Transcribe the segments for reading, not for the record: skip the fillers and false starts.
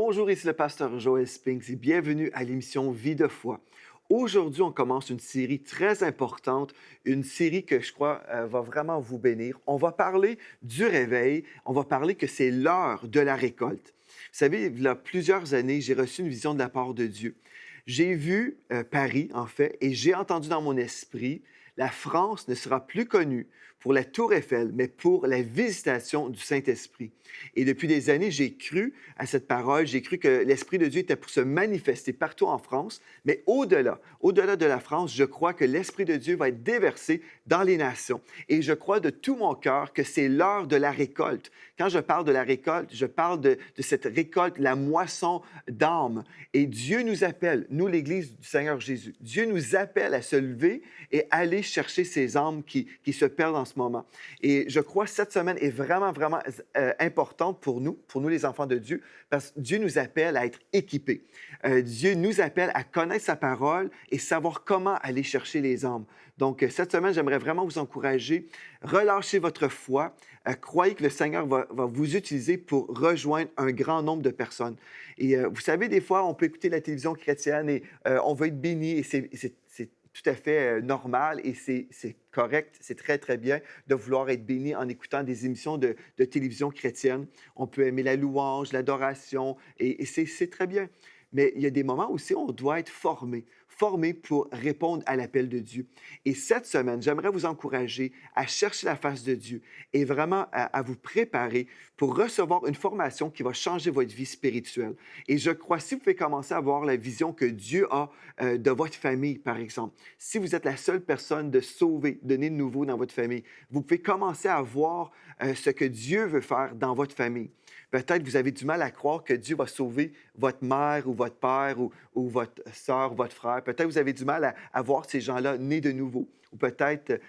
Bonjour, ici le pasteur Joël Spinks et bienvenue à l'émission Vie de foi. Aujourd'hui, on commence une série très importante, une série que je crois va vraiment vous bénir. On va parler du réveil, on va parler que c'est l'heure de la récolte. Vous savez, il y a plusieurs années, j'ai reçu une vision de la part de Dieu. J'ai vu Paris, en fait, et j'ai entendu dans mon esprit, la France ne sera plus connue pour la Tour Eiffel, mais pour la visitation du Saint-Esprit. Et depuis des années, j'ai cru à cette parole, j'ai cru que l'Esprit de Dieu était pour se manifester partout en France, mais au-delà de la France, je crois que l'Esprit de Dieu va être déversé dans les nations. Et je crois de tout mon cœur que c'est l'heure de la récolte. Quand je parle de la récolte, je parle de cette récolte, la moisson d'âmes. Et Dieu nous appelle, nous, l'Église du Seigneur Jésus, Dieu nous appelle à se lever et aller chercher ces âmes qui se perdent en ce moment. Et je crois que cette semaine est vraiment importante pour nous les enfants de Dieu, parce que Dieu nous appelle à être équipés. Dieu nous appelle à connaître sa parole et savoir comment aller chercher les âmes. Donc, cette semaine, j'aimerais vraiment vous encourager, relâchez votre foi, croyez que le Seigneur va vous utiliser pour rejoindre un grand nombre de personnes. Et vous savez, des fois, on peut écouter la télévision chrétienne et on veut être béni et c'est tout à fait normal et c'est correct, c'est très bien de vouloir être béni en écoutant des émissions de télévision chrétienne. On peut aimer la louange, l'adoration et c'est très bien. Mais il y a des moments aussi où on doit être formé pour répondre à l'appel de Dieu. Et cette semaine, j'aimerais vous encourager à chercher la face de Dieu et vraiment à vous préparer pour recevoir une formation qui va changer votre vie spirituelle. Et je crois, si vous pouvez commencer à avoir la vision que Dieu a de votre famille, par exemple, si vous êtes la seule personne de sauver, de né de nouveau dans votre famille, vous pouvez commencer à voir ce que Dieu veut faire dans votre famille. Peut-être que vous avez du mal à croire que Dieu va sauver votre mère ou votre père ou votre sœur ou votre frère. Peut-être que vous avez du mal à voir ces gens-là nés de nouveau, ou peut-être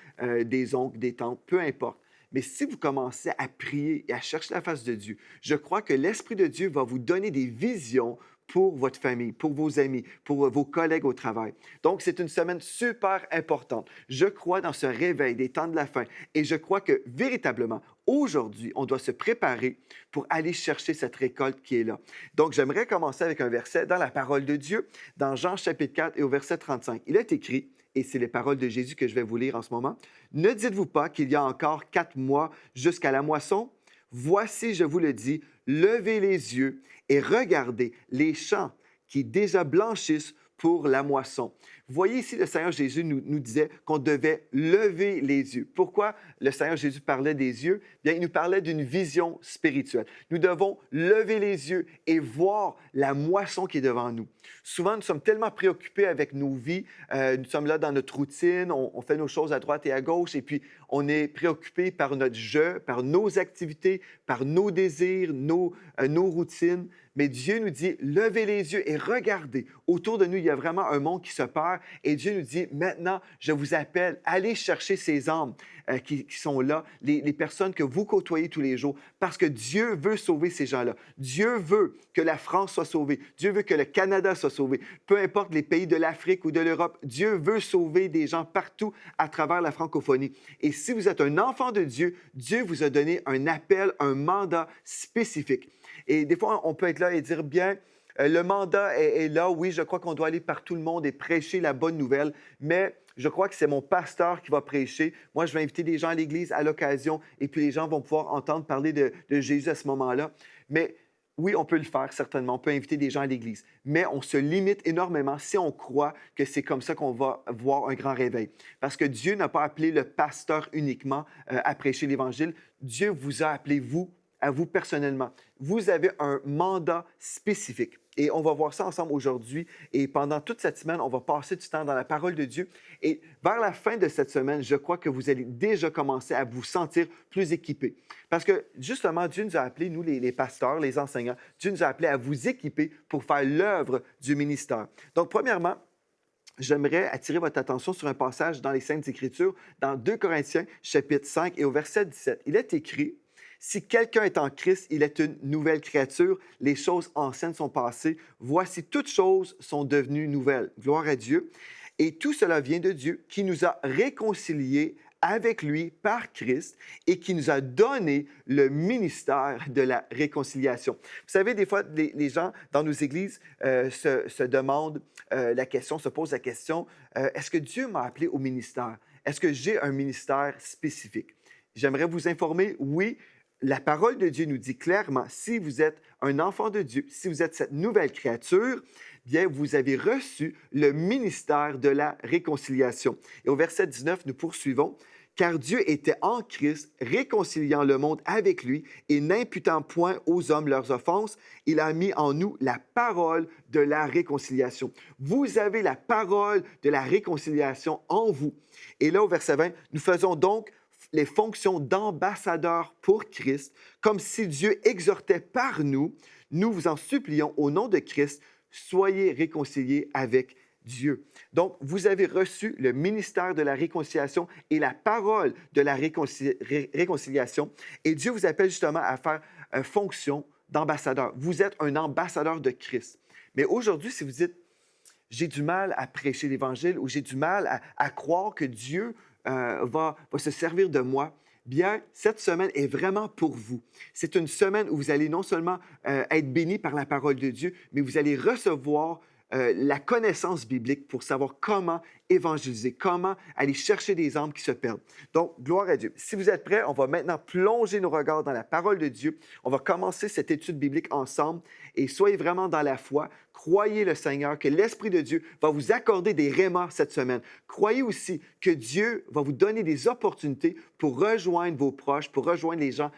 des oncles, des tantes, peu importe. Mais si vous commencez à prier et à chercher la face de Dieu, je crois que l'Esprit de Dieu va vous donner des visions pour votre famille, pour vos amis, pour vos collègues au travail. Donc, c'est une semaine super importante. Je crois dans ce réveil des temps de la fin et je crois que véritablement, aujourd'hui, on doit se préparer pour aller chercher cette récolte qui est là. Donc, j'aimerais commencer avec un verset dans la parole de Dieu, dans Jean chapitre 4 et au verset 35. Il est écrit, et c'est les paroles de Jésus que je vais vous lire en ce moment, « Ne dites-vous pas qu'il y a encore 4 mois jusqu'à la moisson? Voici, je vous le dis, levez les yeux et regardez les champs qui déjà blanchissent pour la moisson. » Vous voyez ici, le Seigneur Jésus nous disait qu'on devait lever les yeux. Pourquoi le Seigneur Jésus parlait des yeux? Bien, il nous parlait d'une vision spirituelle. Nous devons lever les yeux et voir la moisson qui est devant nous. Souvent, nous sommes tellement préoccupés avec nos vies, nous sommes là dans notre routine, on fait nos choses à droite et à gauche, et puis on est préoccupé par notre jeu, par nos activités, par nos désirs, nos routines. Mais Dieu nous dit, levez les yeux et regardez. Autour de nous, il y a vraiment un monde qui se perd. Et Dieu nous dit, maintenant, je vous appelle, allez chercher ces âmes qui sont là, les personnes que vous côtoyez tous les jours, parce que Dieu veut sauver ces gens-là. Dieu veut que la France soit sauvée. Dieu veut que le Canada soit sauvé. Peu importe les pays de l'Afrique ou de l'Europe, Dieu veut sauver des gens partout à travers la francophonie. Et si vous êtes un enfant de Dieu, Dieu vous a donné un appel, un mandat spécifique. Et des fois, on peut être là et dire, bien, le mandat est là, oui, je crois qu'on doit aller par tout le monde et prêcher la bonne nouvelle, mais je crois que c'est mon pasteur qui va prêcher. Moi, je vais inviter des gens à l'église à l'occasion et puis les gens vont pouvoir entendre parler de Jésus à ce moment-là. Mais oui, on peut le faire, certainement. On peut inviter des gens à l'église. Mais on se limite énormément si on croit que c'est comme ça qu'on va voir un grand réveil. Parce que Dieu n'a pas appelé le pasteur uniquement à prêcher l'Évangile. Dieu vous a appelé, vous, à vous personnellement. Vous avez un mandat spécifique. Et on va voir ça ensemble aujourd'hui. Et pendant toute cette semaine, on va passer du temps dans la parole de Dieu. Et vers la fin de cette semaine, je crois que vous allez déjà commencer à vous sentir plus équipés. Parce que justement, Dieu nous a appelés, nous les pasteurs, les enseignants, Dieu nous a appelés à vous équiper pour faire l'œuvre du ministère. Donc, premièrement, j'aimerais attirer votre attention sur un passage dans les Saintes Écritures, dans 2 Corinthiens, chapitre 5 et au verset 17. Il est écrit, si quelqu'un est en Christ, il est une nouvelle créature. Les choses anciennes sont passées. Voici, toutes choses sont devenues nouvelles. Gloire à Dieu. Et tout cela vient de Dieu qui nous a réconciliés avec lui par Christ et qui nous a donné le ministère de la réconciliation. Vous savez, des fois, les gens dans nos églises se demandent la question, se posent la question, est-ce que Dieu m'a appelé au ministère? Est-ce que j'ai un ministère spécifique? J'aimerais vous informer, oui, la parole de Dieu nous dit clairement, si vous êtes un enfant de Dieu, si vous êtes cette nouvelle créature, bien, vous avez reçu le ministère de la réconciliation. Et au verset 19, nous poursuivons. Car Dieu était en Christ, réconciliant le monde avec lui et n'imputant point aux hommes leurs offenses, il a mis en nous la parole de la réconciliation. Vous avez la parole de la réconciliation en vous. Et là, au verset 20, nous faisons donc les fonctions d'ambassadeurs pour Christ, comme si Dieu exhortait par nous, nous vous en supplions au nom de Christ, soyez réconciliés avec Dieu. Donc, vous avez reçu le ministère de la réconciliation et la parole de la réconciliation, et Dieu vous appelle justement à faire fonction d'ambassadeur. Vous êtes un ambassadeur de Christ. Mais aujourd'hui, si vous dites, j'ai du mal à prêcher l'Évangile ou j'ai du mal à croire que Dieu va se servir de moi, bien, cette semaine est vraiment pour vous. C'est une semaine où vous allez non seulement être béni par la parole de Dieu, mais vous allez recevoir la connaissance biblique pour savoir comment évangéliser, comment aller chercher des âmes qui se perdent. Donc, gloire à Dieu. Si vous êtes prêts, on va maintenant plonger nos regards dans la parole de Dieu. On va commencer cette étude biblique ensemble et soyez vraiment dans la foi. Croyez le Seigneur, que l'Esprit de Dieu va vous accorder des rémas cette semaine. Croyez aussi que Dieu va vous donner des opportunités pour rejoindre vos proches, pour rejoindre les gens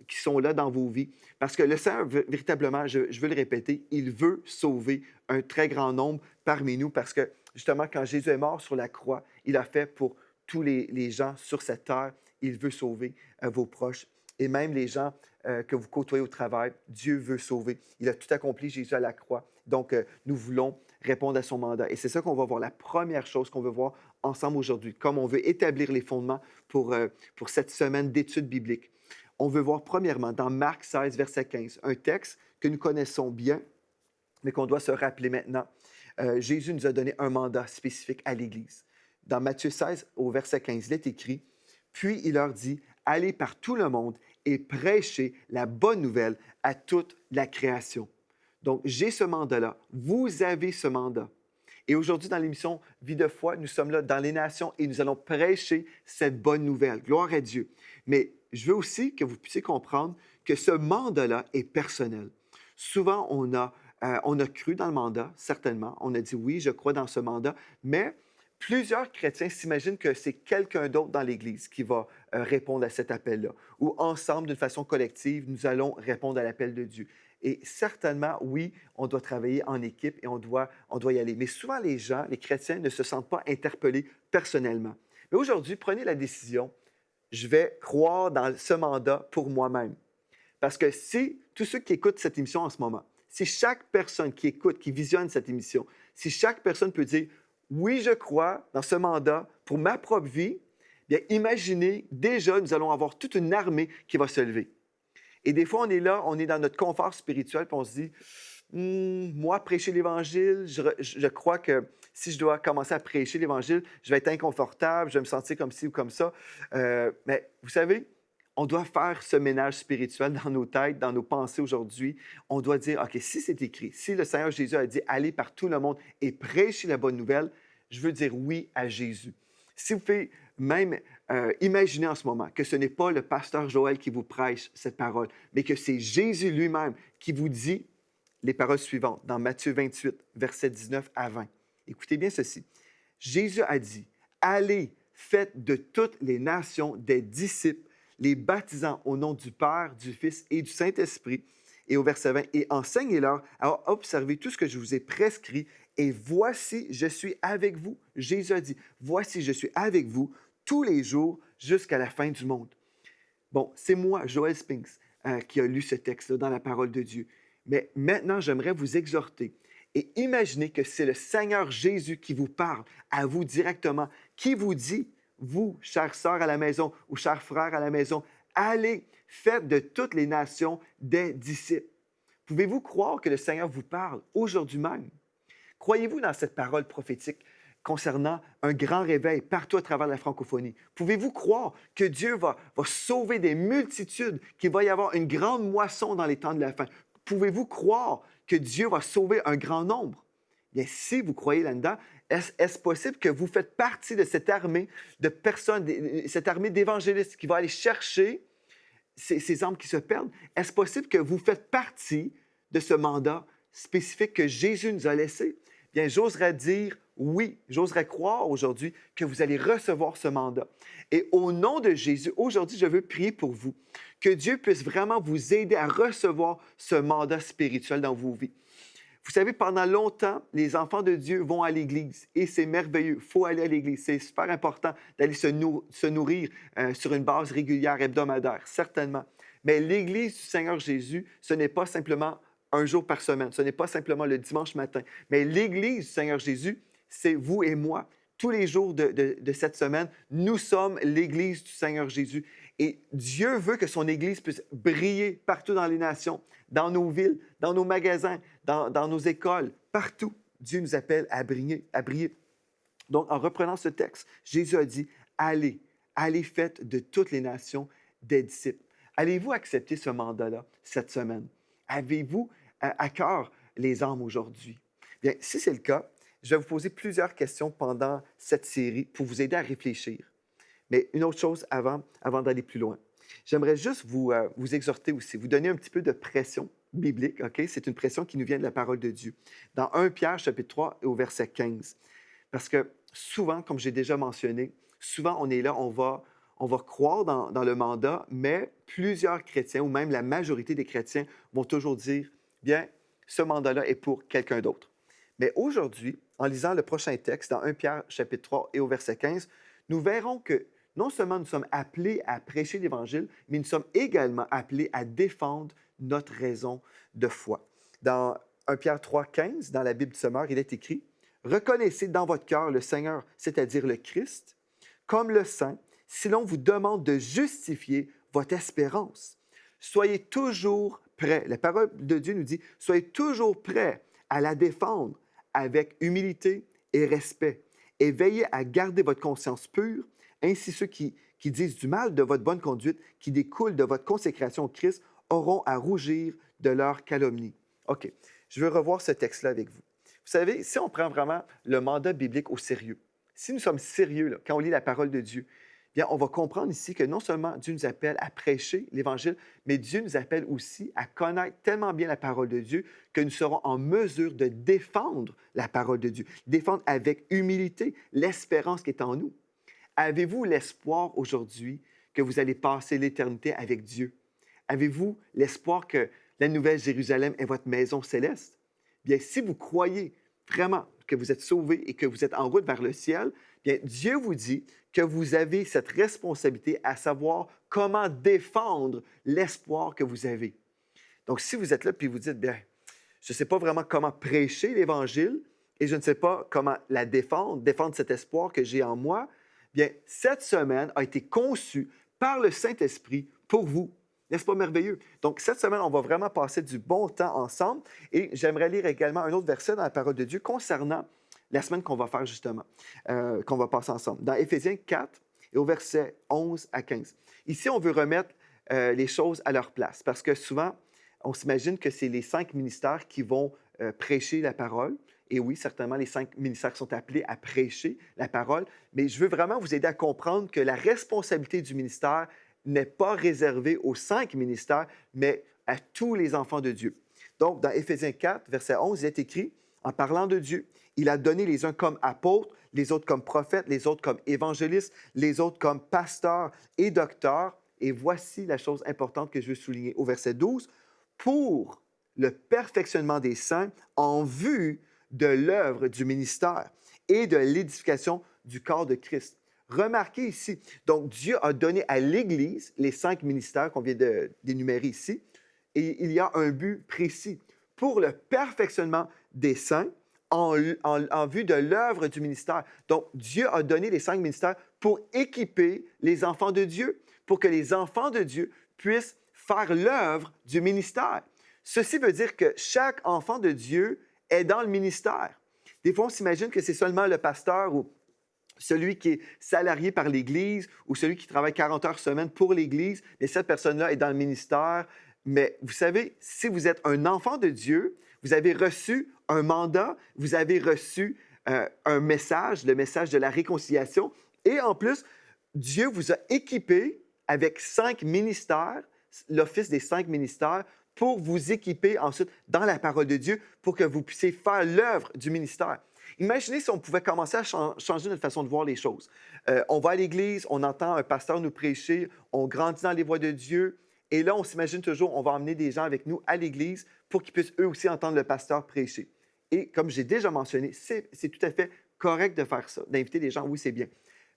qui sont là dans vos vies. Parce que le Seigneur, véritablement, je veux le répéter, il veut sauver un très grand nombre parmi nous parce que, justement, quand Jésus est mort sur la croix, il a fait pour tous les gens sur cette terre. Il veut sauver vos proches et même les gens que vous côtoyez au travail. Dieu veut sauver. Il a tout accompli, Jésus, à la croix. Donc, nous voulons répondre à son mandat. Et c'est ça qu'on va voir, la première chose qu'on veut voir ensemble aujourd'hui, comme on veut établir les fondements pour cette semaine d'études bibliques. On veut voir premièrement dans Marc 16, verset 15, un texte que nous connaissons bien, mais qu'on doit se rappeler maintenant. Jésus nous a donné un mandat spécifique à l'Église. Dans Matthieu 16, au verset 15, il est écrit, « Puis il leur dit, allez par tout le monde et prêchez la bonne nouvelle à toute la création. » Donc, j'ai ce mandat-là. Vous avez ce mandat. Et aujourd'hui, dans l'émission Vie de foi, nous sommes là dans les nations et nous allons prêcher cette bonne nouvelle. Gloire à Dieu. Mais je veux aussi que vous puissiez comprendre que ce mandat-là est personnel. Souvent, on a cru dans le mandat, certainement. On a dit oui, je crois dans ce mandat, mais plusieurs chrétiens s'imaginent que c'est quelqu'un d'autre dans l'Église qui va répondre à cet appel-là. Ou ensemble, d'une façon collective, nous allons répondre à l'appel de Dieu. Et certainement, oui, on doit travailler en équipe et on doit y aller. Mais souvent, les gens, les chrétiens, ne se sentent pas interpellés personnellement. Mais aujourd'hui, prenez la décision, je vais croire dans ce mandat pour moi-même. Parce que si tous ceux qui écoutent cette émission en ce moment, si chaque personne qui écoute, qui visionne cette émission, si chaque personne peut dire « Oui, je crois dans ce mandat pour ma propre vie », bien, imaginez, déjà, nous allons avoir toute une armée qui va se lever. Et des fois, on est là, on est dans notre confort spirituel, puis on se dit moi, prêcher l'Évangile, je crois que si je dois commencer à prêcher l'Évangile, je vais être inconfortable, je vais me sentir comme ci ou comme ça. Mais vous savez, on doit faire ce ménage spirituel dans nos têtes, dans nos pensées aujourd'hui. On doit dire, OK, si c'est écrit, si le Seigneur Jésus a dit, allez par tout le monde et prêchez la bonne nouvelle, je veux dire oui à Jésus. Si vous pouvez même imaginer en ce moment que ce n'est pas le pasteur Joël qui vous prêche cette parole, mais que c'est Jésus lui-même qui vous dit les paroles suivantes dans Matthieu 28, versets 19 à 20. Écoutez bien ceci. Jésus a dit, allez, faites de toutes les nations des disciples, les baptisant au nom du Père, du Fils et du Saint-Esprit. Et au verset 20, et enseignez-leur à observer tout ce que je vous ai prescrit. Et voici, je suis avec vous. Jésus a dit, voici, je suis avec vous tous les jours jusqu'à la fin du monde. Bon, c'est moi, Joël Spinks, qui a lu ce texte-là dans la parole de Dieu. Mais maintenant, j'aimerais vous exhorter et imaginez que c'est le Seigneur Jésus qui vous parle à vous directement, qui vous dit, vous, chères sœurs à la maison ou chers frères à la maison, allez, faites de toutes les nations des disciples. Pouvez-vous croire que le Seigneur vous parle aujourd'hui même? Croyez-vous dans cette parole prophétique? concernant un grand réveil partout à travers la francophonie? Pouvez-vous croire que Dieu va sauver des multitudes, qu'il va y avoir une grande moisson dans les temps de la fin? Pouvez-vous croire que Dieu va sauver un grand nombre? Bien, si vous croyez là-dedans, est-ce possible que vous faites partie de cette armée de personnes, cette armée d'évangélistes qui va aller chercher ces âmes qui se perdent? Est-ce possible que vous faites partie de ce mandat spécifique que Jésus nous a laissé? Bien, j'oserais dire oui, j'oserais croire aujourd'hui que vous allez recevoir ce mandat. Et au nom de Jésus, aujourd'hui, je veux prier pour vous, que Dieu puisse vraiment vous aider à recevoir ce mandat spirituel dans vos vies. Vous savez, pendant longtemps, les enfants de Dieu vont à l'Église et c'est merveilleux. Il faut aller à l'Église. C'est super important d'aller se nourrir sur une base régulière, hebdomadaire, certainement. Mais l'Église du Seigneur Jésus, ce n'est pas simplement un jour par semaine, ce n'est pas simplement le dimanche matin. Mais l'Église du Seigneur Jésus, c'est vous et moi. Tous les jours de cette semaine, nous sommes l'Église du Seigneur Jésus. Et Dieu veut que son Église puisse briller partout dans les nations, dans nos villes, dans nos magasins, dans nos écoles, partout. Dieu nous appelle à briller, à briller. Donc, en reprenant ce texte, Jésus a dit, allez, allez, faites de toutes les nations des disciples. Allez-vous accepter ce mandat-là cette semaine? Avez-vous à cœur les âmes aujourd'hui? Bien, si c'est le cas, je vais vous poser plusieurs questions pendant cette série pour vous aider à réfléchir. Mais une autre chose avant d'aller plus loin. J'aimerais juste vous exhorter aussi, vous donner un petit peu de pression biblique, OK? C'est une pression qui nous vient de la parole de Dieu. Dans 1 Pierre, chapitre 3, au verset 15. Parce que souvent, comme j'ai déjà mentionné, souvent on est là, on va croire dans le mandat, mais plusieurs chrétiens, ou même la majorité des chrétiens, vont toujours dire, bien, ce mandat-là est pour quelqu'un d'autre. Mais aujourd'hui, en lisant le prochain texte, dans 1 Pierre, chapitre 3 et au verset 15, nous verrons que non seulement nous sommes appelés à prêcher l'Évangile, mais nous sommes également appelés à défendre notre raison de foi. Dans 1 Pierre 3, 15, dans la Bible du Sommeur, il est écrit « Reconnaissez dans votre cœur le Seigneur, c'est-à-dire le Christ, comme le Saint, si l'on vous demande de justifier votre espérance. Soyez toujours prêts. » La parole de Dieu nous dit « Soyez toujours prêts à la défendre avec humilité et respect, et veillez à garder votre conscience pure. Ainsi, ceux qui disent du mal de votre bonne conduite, qui découle de votre consécration au Christ, auront à rougir de leur calomnie. » OK, je veux revoir ce texte-là avec vous. Vous savez, si on prend vraiment le mandat biblique au sérieux, si nous sommes sérieux là, quand on lit la parole de Dieu, bien, on va comprendre ici que non seulement Dieu nous appelle à prêcher l'Évangile, mais Dieu nous appelle aussi à connaître tellement bien la parole de Dieu que nous serons en mesure de défendre la parole de Dieu, défendre avec humilité l'espérance qui est en nous. Avez-vous l'espoir aujourd'hui que vous allez passer l'éternité avec Dieu? Avez-vous l'espoir que la Nouvelle Jérusalem est votre maison céleste? Bien, si vous croyez vraiment que vous êtes sauvés et que vous êtes en route vers le ciel, bien, Dieu vous dit que vous avez cette responsabilité à savoir comment défendre l'espoir que vous avez. Donc, si vous êtes là et vous dites, bien, je ne sais pas vraiment comment prêcher l'Évangile et je ne sais pas comment la défendre cet espoir que j'ai en moi, bien, cette semaine a été conçue par le Saint-Esprit pour vous. N'est-ce pas merveilleux? Donc, cette semaine, on va vraiment passer du bon temps ensemble et j'aimerais lire également un autre verset dans la parole de Dieu concernant la semaine qu'on va faire justement, qu'on va passer ensemble. Dans Éphésiens 4 et au verset 11 à 15. Ici, on veut remettre les choses à leur place parce que souvent, on s'imagine que c'est les 5 ministères qui vont prêcher la parole. Et oui, certainement, les 5 ministères sont appelés à prêcher la parole. Mais je veux vraiment vous aider à comprendre que la responsabilité du ministère n'est pas réservée aux 5 ministères, mais à tous les enfants de Dieu. Donc, dans Éphésiens 4, verset 11, il est écrit, en parlant de Dieu, il a donné les uns comme apôtres, les autres comme prophètes, les autres comme évangélistes, les autres comme pasteurs et docteurs. Et voici la chose importante que je veux souligner au verset 12, pour le perfectionnement des saints en vue de l'œuvre du ministère et de l'édification du corps de Christ. Remarquez ici, donc Dieu a donné à l'Église les 5 ministères qu'on vient d'énumérer ici, et il y a un but précis pour le perfectionnement des saints en vue de l'œuvre du ministère. Donc, Dieu a donné les 5 ministères pour équiper les enfants de Dieu, pour que les enfants de Dieu puissent faire l'œuvre du ministère. Ceci veut dire que chaque enfant de Dieu est dans le ministère. Des fois, on s'imagine que c'est seulement le pasteur ou celui qui est salarié par l'Église ou celui qui travaille 40 heures semaine pour l'Église, mais cette personne-là est dans le ministère. Mais vous savez, si vous êtes un enfant de Dieu, vous avez reçu un mandat, vous avez reçu un message, le message de la réconciliation. Et en plus, Dieu vous a équipé avec 5 ministères, l'office des 5 ministères, pour vous équiper ensuite dans la parole de Dieu pour que vous puissiez faire l'œuvre du ministère. Imaginez si on pouvait commencer à changer notre façon de voir les choses. On va à l'église, on entend un pasteur nous prêcher, on grandit dans les voies de Dieu, et là, on s'imagine toujours, on va emmener des gens avec nous à l'église pour qu'ils puissent eux aussi entendre le pasteur prêcher. Et comme j'ai déjà mentionné, c'est tout à fait correct de faire ça, d'inviter des gens, oui, c'est bien.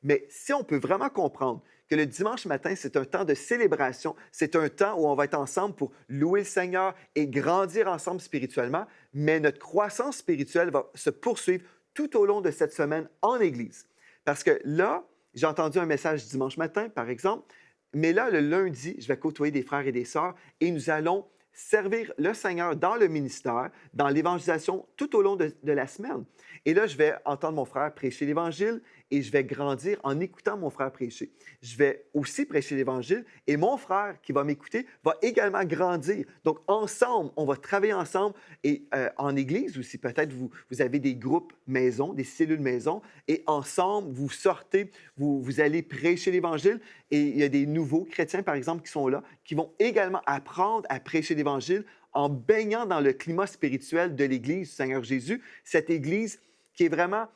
Mais si on peut vraiment comprendre que le dimanche matin, c'est un temps de célébration, c'est un temps où on va être ensemble pour louer le Seigneur et grandir ensemble spirituellement, mais notre croissance spirituelle va se poursuivre tout au long de cette semaine en Église. Parce que là, j'ai entendu un message dimanche matin, par exemple, mais là, le lundi, je vais côtoyer des frères et des sœurs et nous allons servir le Seigneur dans le ministère, dans l'évangélisation tout au long de la semaine. Et là, je vais entendre mon frère prêcher l'Évangile et je vais grandir en écoutant mon frère prêcher. Je vais aussi prêcher l'Évangile et mon frère qui va m'écouter va également grandir. Donc, ensemble, on va travailler ensemble et en Église aussi, peut-être vous avez des groupes maison, des cellules maison et ensemble, vous sortez, vous allez prêcher l'Évangile et il y a des nouveaux chrétiens, par exemple, qui sont là, qui vont également apprendre à prêcher l'Évangile en baignant dans le climat spirituel de l'Église du Seigneur Jésus, cette Église qui est vraiment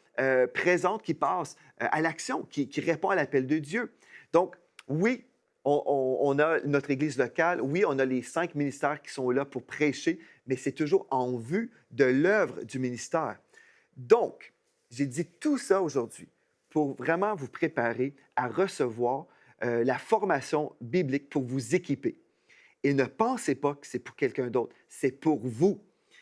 présente, qui passe à l'action, qui répond à l'appel de Dieu. Donc, oui, on a notre Église locale, oui, on a les 5 ministères qui sont là pour prêcher, mais c'est toujours en vue de l'œuvre du ministère. Donc, j'ai dit tout ça aujourd'hui pour vraiment vous préparer à recevoir la formation biblique pour vous équiper. Et ne pensez pas que c'est pour quelqu'un d'autre, c'est pour vous.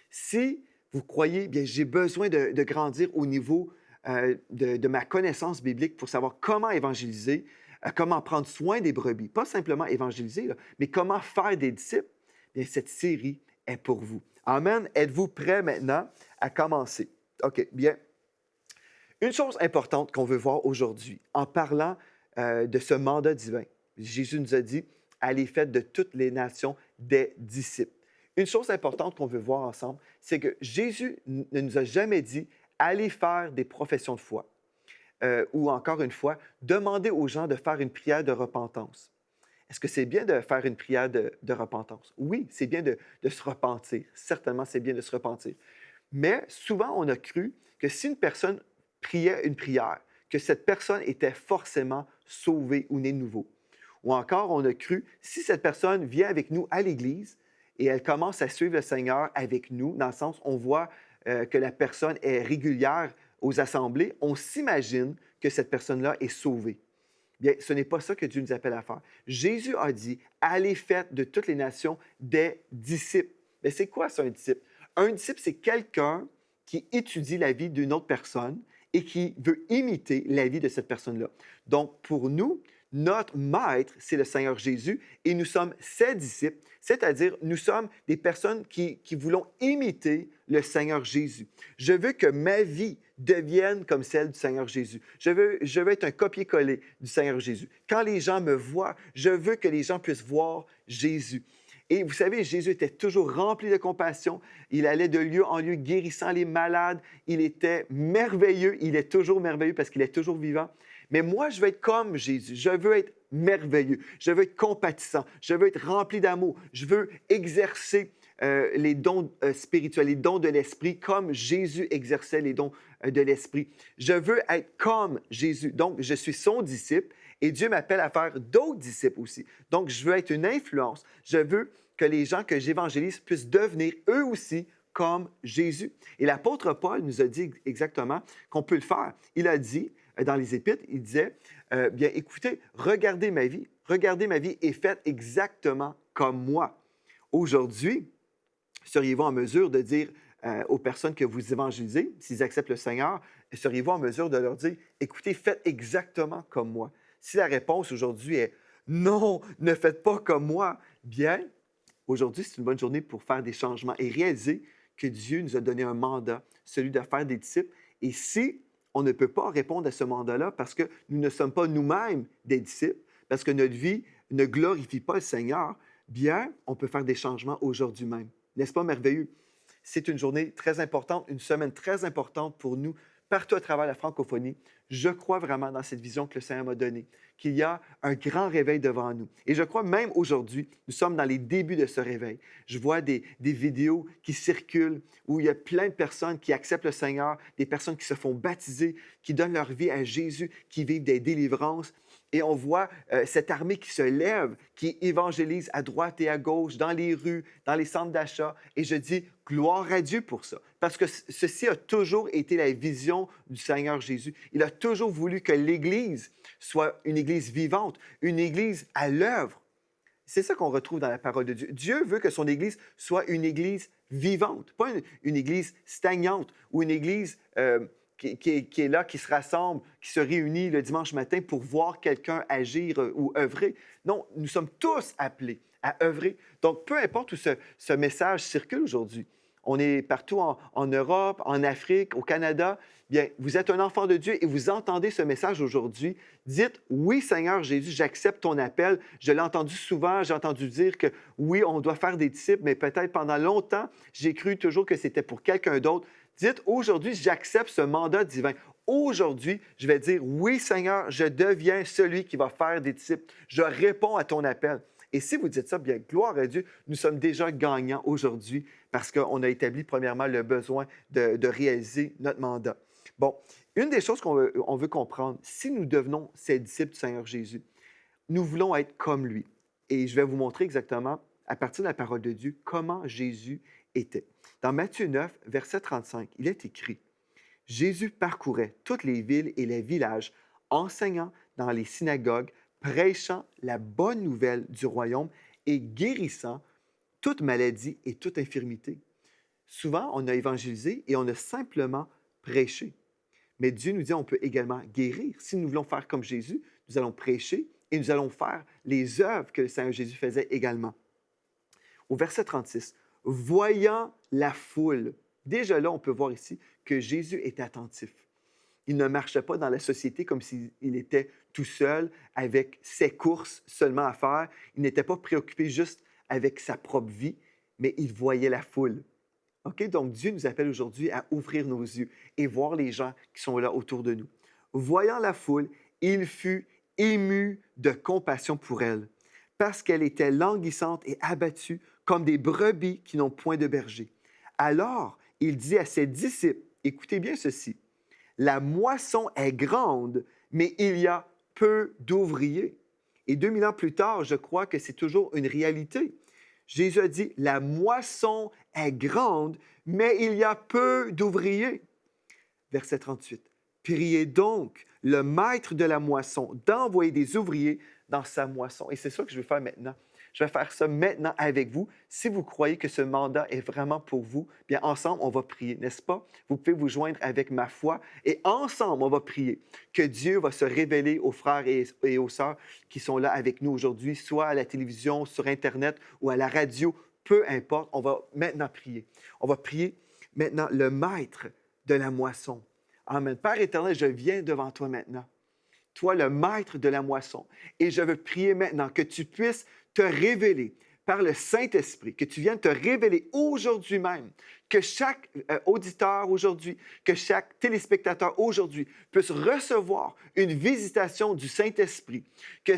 Si vous croyez, bien, j'ai besoin de grandir au niveau de ma connaissance biblique pour savoir comment évangéliser, comment prendre soin des brebis, pas simplement évangéliser, là, mais comment faire des disciples, bien, cette série est pour vous. Amen. Êtes-vous prêts maintenant à commencer? OK, bien. Une chose importante qu'on veut voir aujourd'hui en parlant de ce mandat divin, Jésus nous a dit, allez faites de toutes les nations des disciples. Une chose importante qu'on veut voir ensemble, c'est que Jésus ne nous a jamais dit, allez faire des professions de foi. Ou encore une fois, demander aux gens de faire une prière de repentance. Est-ce que c'est bien de faire une prière de repentance? Oui, c'est bien de se repentir. Certainement, c'est bien de se repentir. Mais souvent, on a cru que si une personne priait une prière, que cette personne était forcément sauvée ou née de nouveau. Ou encore, on a cru, si cette personne vient avec nous à l'Église et elle commence à suivre le Seigneur avec nous, dans le sens, on voit que la personne est régulière aux assemblées, on s'imagine que cette personne-là est sauvée. Bien, ce n'est pas ça que Dieu nous appelle à faire. Jésus a dit, allez faites de toutes les nations des disciples. Mais c'est quoi ça, un disciple? Un disciple, c'est quelqu'un qui étudie la vie d'une autre personne et qui veut imiter la vie de cette personne-là. Donc, pour nous, notre maître, c'est le Seigneur Jésus et nous sommes ses disciples, c'est-à-dire nous sommes des personnes qui voulons imiter le Seigneur Jésus. Je veux que ma vie devienne comme celle du Seigneur Jésus. Je veux être un copier-coller du Seigneur Jésus. Quand les gens me voient, je veux que les gens puissent voir Jésus. Et vous savez, Jésus était toujours rempli de compassion. Il allait de lieu en lieu guérissant les malades. Il était merveilleux. Il est toujours merveilleux parce qu'il est toujours vivant. Mais moi, je veux être comme Jésus. Je veux être merveilleux. Je veux être compatissant. Je veux être rempli d'amour. Je veux exercer les dons spirituels, les dons de l'Esprit, comme Jésus exerçait les dons de l'Esprit. Je veux être comme Jésus. Donc, je suis son disciple et Dieu m'appelle à faire d'autres disciples aussi. Donc, je veux être une influence. Je veux que les gens que j'évangélise puissent devenir eux aussi comme Jésus. Et l'apôtre Paul nous a dit exactement qu'on peut le faire. Il a dit, dans les Épîtres, il disait, bien écoutez, regardez ma vie et faites exactement comme moi. Aujourd'hui, seriez-vous en mesure de dire aux personnes que vous évangélisez, s'ils acceptent le Seigneur, seriez-vous en mesure de leur dire, écoutez, faites exactement comme moi? Si la réponse aujourd'hui est non, ne faites pas comme moi, bien, aujourd'hui, c'est une bonne journée pour faire des changements et réaliser que Dieu nous a donné un mandat, celui de faire des disciples. Et si on ne peut pas répondre à ce mandat-là parce que nous ne sommes pas nous-mêmes des disciples, parce que notre vie ne glorifie pas le Seigneur, bien, on peut faire des changements aujourd'hui même. N'est-ce pas merveilleux? C'est une journée très importante, une semaine très importante pour nous, partout à travers la francophonie. Je crois vraiment dans cette vision que le Seigneur m'a donnée, qu'il y a un grand réveil devant nous. Et je crois même aujourd'hui, nous sommes dans les débuts de ce réveil. Je vois des vidéos qui circulent où il y a plein de personnes qui acceptent le Seigneur, des personnes qui se font baptiser, qui donnent leur vie à Jésus, qui vivent des délivrances. Et on voit cette armée qui se lève, qui évangélise à droite et à gauche, dans les rues, dans les centres d'achat. Et je dis gloire à Dieu pour ça. Parce que ceci a toujours été la vision du Seigneur Jésus. Il a toujours voulu que l'Église soit une Église vivante, une Église à l'œuvre. C'est ça qu'on retrouve dans la parole de Dieu. Dieu veut que son Église soit une Église vivante, pas une Église stagnante ou une Église qui est là, qui se rassemble, qui se réunit le dimanche matin pour voir quelqu'un agir ou œuvrer. Non, nous sommes tous appelés à œuvrer. Donc, peu importe où ce message circule aujourd'hui, on est partout en Europe, en Afrique, au Canada, bien, vous êtes un enfant de Dieu et vous entendez ce message aujourd'hui. Dites, oui, Seigneur Jésus, j'accepte ton appel. Je l'ai entendu souvent, j'ai entendu dire que oui, on doit faire des disciples, mais peut-être pendant longtemps, j'ai cru toujours que c'était pour quelqu'un d'autre. Dites, aujourd'hui, j'accepte ce mandat divin. Aujourd'hui, je vais dire, oui, Seigneur, je deviens celui qui va faire des disciples. Je réponds à ton appel. Et si vous dites ça, bien, gloire à Dieu, nous sommes déjà gagnants aujourd'hui parce qu'on a établi, premièrement, le besoin de réaliser notre mandat. Bon, une des choses qu'on veut comprendre, si nous devenons ces disciples du Seigneur Jésus, nous voulons être comme lui. Et je vais vous montrer exactement, à partir de la parole de Dieu, comment Jésus était. Dans Matthieu 9, verset 35, il est écrit, « Jésus parcourait toutes les villes et les villages, enseignant dans les synagogues, prêchant la bonne nouvelle du royaume et guérissant toute maladie et toute infirmité. » Souvent, on a évangélisé et on a simplement prêché. Mais Dieu nous dit qu'on peut également guérir. Si nous voulons faire comme Jésus, nous allons prêcher et nous allons faire les œuvres que le Seigneur Jésus faisait également. Au verset 36, « Voyant la foule », déjà là, on peut voir ici que Jésus est attentif. Il ne marchait pas dans la société comme s'il était tout seul, avec ses courses seulement à faire. Il n'était pas préoccupé juste avec sa propre vie, mais il voyait la foule. OK? Donc, Dieu nous appelle aujourd'hui à ouvrir nos yeux et voir les gens qui sont là autour de nous. Voyant la foule, il fut ému de compassion pour elle, parce qu'elle était languissante et abattue comme des brebis qui n'ont point de berger. Alors, il dit à ses disciples, écoutez bien ceci, « La moisson est grande, mais il y a peu d'ouvriers. » Et 2000 ans plus tard, je crois que c'est toujours une réalité. Jésus a dit, « La moisson est grande, mais il y a peu d'ouvriers. » Verset 38. « Priez donc le maître de la moisson d'envoyer des ouvriers dans sa moisson. » Et c'est ça que je vais faire maintenant. Je vais faire ça maintenant avec vous. Si vous croyez que ce mandat est vraiment pour vous, bien ensemble, on va prier, n'est-ce pas? Vous pouvez vous joindre avec ma foi et ensemble, on va prier que Dieu va se révéler aux frères et aux sœurs qui sont là avec nous aujourd'hui, soit à la télévision, sur Internet ou à la radio, peu importe, on va maintenant prier. On va prier maintenant le maître de la moisson. Amen. Père éternel, je viens devant toi maintenant. Toi, le maître de la moisson. Et je veux prier maintenant que tu puisses te révéler par le Saint-Esprit, que tu viennes te révéler aujourd'hui même, que chaque auditeur aujourd'hui, que chaque téléspectateur aujourd'hui puisse recevoir une visitation du Saint-Esprit, que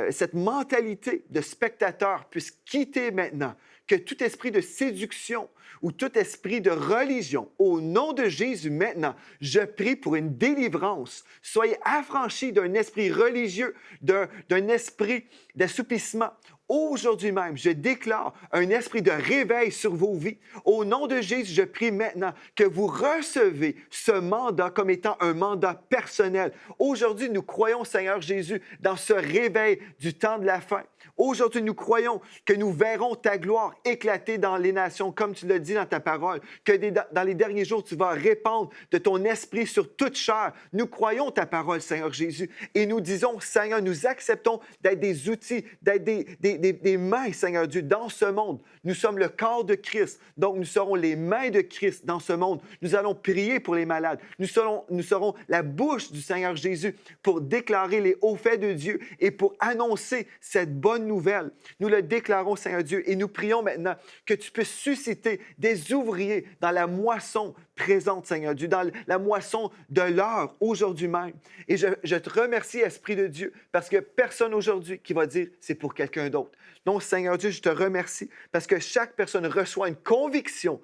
cette mentalité de spectateur puisse quitter maintenant, que tout esprit de séduction ou tout esprit de religion, au nom de Jésus maintenant, je prie pour une délivrance. Soyez affranchis d'un esprit religieux, d'un esprit d'assoupissement. Aujourd'hui même, je déclare un esprit de réveil sur vos vies. Au nom de Jésus, je prie maintenant que vous recevez ce mandat comme étant un mandat personnel. Aujourd'hui, nous croyons, Seigneur Jésus, dans ce réveil du temps de la fin. Aujourd'hui, nous croyons que nous verrons ta gloire éclater dans les nations, comme tu l'as dit dans ta parole, que dans les derniers jours, tu vas répandre de ton esprit sur toute chair. Nous croyons ta parole, Seigneur Jésus, et nous disons, Seigneur, nous acceptons d'être des outils, d'être des mains, Seigneur Dieu, dans ce monde. Nous sommes le corps de Christ, donc nous serons les mains de Christ dans ce monde. Nous allons prier pour les malades. Nous serons la bouche du Seigneur Jésus pour déclarer les hauts faits de Dieu et pour annoncer cette bonne nouvelle. Nous le déclarons, Seigneur Dieu, et nous prions maintenant que tu puisses susciter des ouvriers dans la moisson présente, Seigneur Dieu, dans la moisson de l'heure, aujourd'hui même. Et je te remercie, Esprit de Dieu, parce que personne aujourd'hui qui va dire c'est pour quelqu'un d'autre. Non, Seigneur Dieu, je te remercie parce que chaque personne reçoit une conviction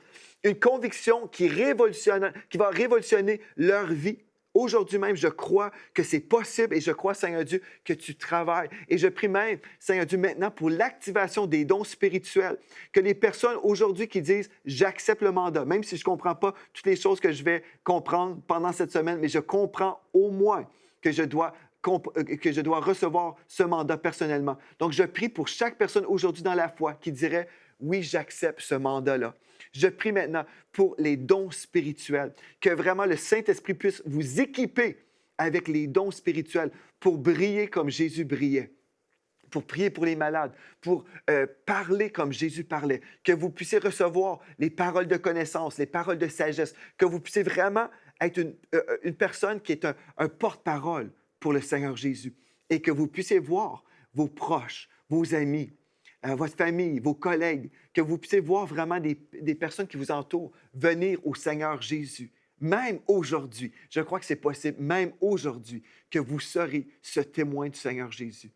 qui va révolutionner leur vie. Aujourd'hui même, je crois que c'est possible et je crois, Seigneur Dieu, que tu travailles. Et je prie même, Seigneur Dieu, maintenant pour l'activation des dons spirituels, que les personnes aujourd'hui qui disent « j'accepte le mandat », même si je ne comprends pas toutes les choses que je vais comprendre pendant cette semaine, mais je comprends au moins que je dois recevoir ce mandat personnellement. Donc, je prie pour chaque personne aujourd'hui dans la foi qui dirait « oui, j'accepte ce mandat-là ». Je prie maintenant pour les dons spirituels, que vraiment le Saint-Esprit puisse vous équiper avec les dons spirituels pour briller comme Jésus brillait, pour prier pour les malades, pour parler comme Jésus parlait, que vous puissiez recevoir les paroles de connaissance, les paroles de sagesse, que vous puissiez vraiment être une personne qui est un porte-parole pour le Seigneur Jésus et que vous puissiez voir vos proches, vos amis, votre famille, vos collègues, que vous puissiez voir vraiment des personnes qui vous entourent venir au Seigneur Jésus. Même aujourd'hui, je crois que c'est possible, même aujourd'hui, que vous serez ce témoin du Seigneur Jésus.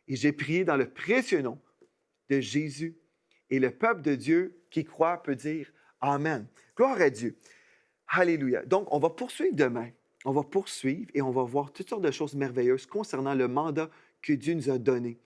Et j'ai prié dans le précieux nom de Jésus et le peuple de Dieu qui croit peut dire Amen. Gloire à Dieu. Alléluia. Donc, on va poursuivre demain. On va poursuivre et on va voir toutes sortes de choses merveilleuses concernant le mandat que Dieu nous a donné.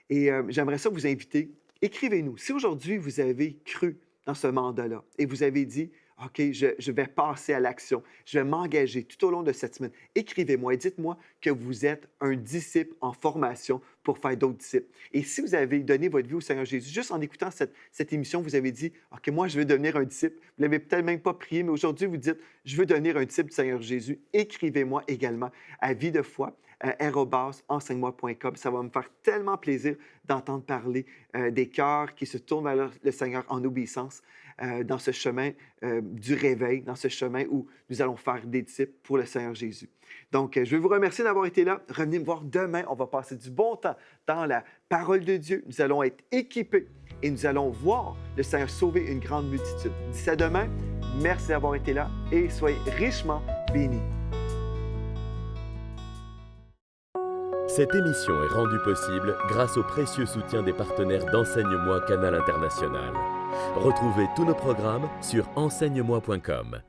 Et j'aimerais ça vous inviter. Écrivez-nous. Si aujourd'hui vous avez cru dans ce mandat-là et vous avez dit OK, je vais passer à l'action, je vais m'engager tout au long de cette semaine, écrivez-moi et dites-moi que vous êtes un disciple en formation pour faire d'autres disciples. Et si vous avez donné votre vie au Seigneur Jésus, juste en écoutant cette émission, vous avez dit OK, moi, je veux devenir un disciple. Vous ne l'avez peut-être même pas prié, mais aujourd'hui, vous dites je veux devenir un disciple du Seigneur Jésus. Écrivez-moi également à Vie de foi. @enseigne-moi.com. Ça va me faire tellement plaisir d'entendre parler des cœurs qui se tournent vers le Seigneur en obéissance dans ce chemin du réveil, dans ce chemin où nous allons faire des disciples pour le Seigneur Jésus. Donc, je veux vous remercier d'avoir été là. Revenez me voir demain. On va passer du bon temps dans la parole de Dieu. Nous allons être équipés et nous allons voir le Seigneur sauver une grande multitude. D'ici à demain, merci d'avoir été là et soyez richement bénis. Cette émission est rendue possible grâce au précieux soutien des partenaires d'Enseigne-moi Canal International. Retrouvez tous nos programmes sur enseigne-moi.com.